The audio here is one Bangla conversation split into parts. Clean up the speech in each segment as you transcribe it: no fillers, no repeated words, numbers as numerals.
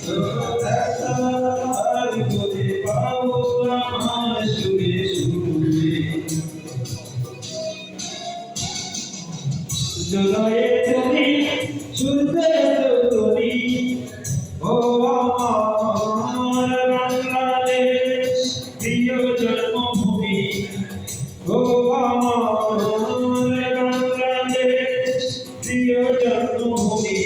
আর করে পাবো আমার সুরে সুরে জোড়ায় তুমি শুনতে তুমি ও আমার বাংলাদেশ প্রিয় জন্মভূমি ও আমার বাংলাদেশ প্রিয় জন্মভূমি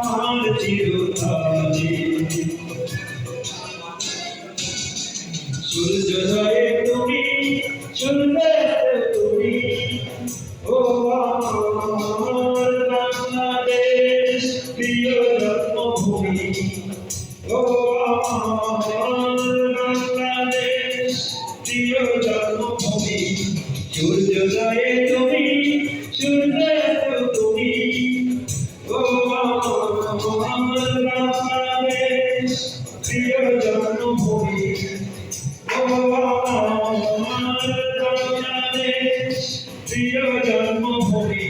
আমার চিরকালে সূর্যোদয়ে তুমি চলবে তুমি ও আমার বাংলাদেশ প্রিয় জন্মভূমি ও আমার বাংলাদেশ প্রিয় জন্মভূমি সূর্যোদয়ে তুমি চলবে তুমি ও আমার বাংলাদেশ প্রিয় জন্মভূমি ও আমার বাংলাদেশ প্রিয় জন্মভূমি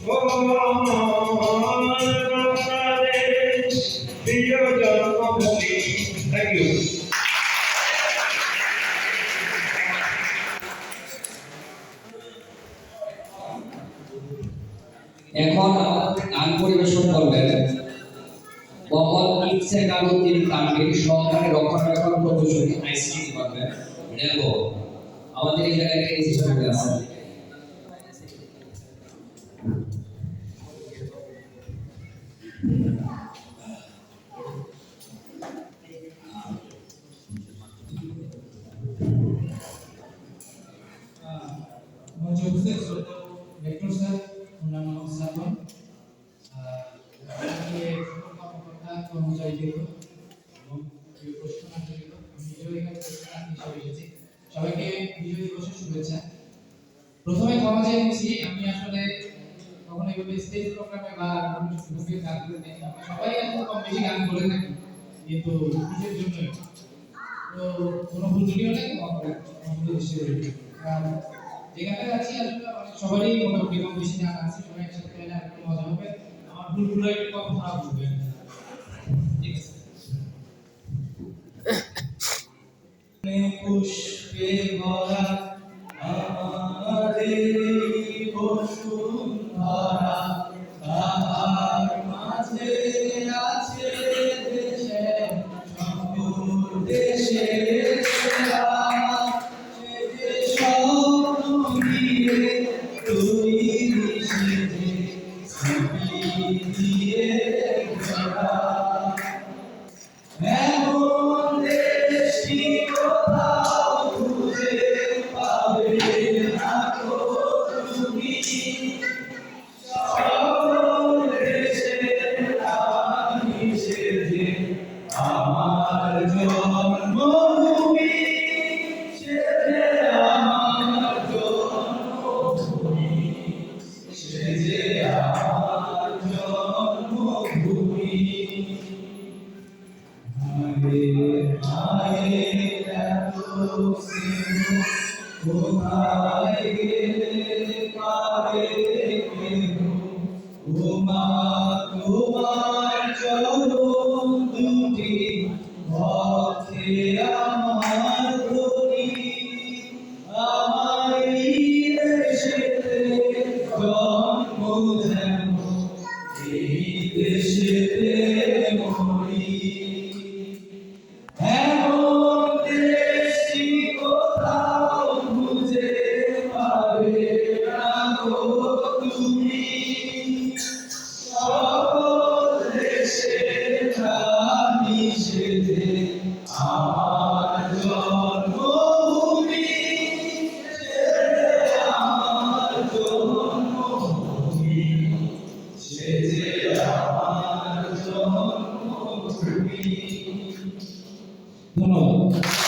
ও আমার বাংলাদেশ প্রিয় জন্মভূমি। Thank you. এখন গান পরিবেশন করবেন মোহাম্মদ ইফতেখার কালুদ্দিন তানভীর, সহকারী রক্ষণাবেক্ষণ প্রকৌশলী আইসিটি ডিপার্টমেন্ট রেলওয়ে। আমাদের এই জায়গায় কেস হিসেবে আছে। Vector sir, অন্যান্য স্যারগণ, কর্মচারীবৃন্দ এবং প্রশিক্ষণার্থীবৃন্দ, আমি নিজেও এখানে প্রশিক্ষণার্থী হিসেবে এসেছি। সবাইকে বিজয় দিবসের শুভেচ্ছা। প্রথমে ক্ষমা চেয়ে নিচ্ছি, আমি আসলে কখনো এইভাবে স্টেজ প্রোগ্রামে বা গ্রুপে গান করে থাকি, সবাই এখন কম বেশি গান করে থাকি, কিন্তু নিজের জন্যই তো কোনো ভুল ত্রুটি হলে ক্ষমা করে যেখানে আছি আসলে সবারই মোটামুটি কম বেশি জানা আছে, সবাই একসাথে গেলে আরেকটু মজা হবে। আমার ভুলগুলো একটু কম খারাপ হবে, ঠিক আছে? পুষ্পে ভরা আমাদের বসুন্ধরা, তাহার মাঝে আছে দেশের সকল দেশের সেরা। আমার জন্মভূমি সেজে আমার জন্মভূমি, সেজে আমার জন্মভূমি। মায়ের মায়ের এত স্নেহ কোথায় গেলে পাবে কেহ, ও মা তোমার চরণ দুটি পথে আমার ধরি, আমার দেশেতে জন্ম যেন এই দেশেতে মরি। এমন দেশটি কোথাও খুঁজে পাবে না গো তুমি, আমার জন্মভূমি, আমার জন্মভূমি। ধন্যবাদ।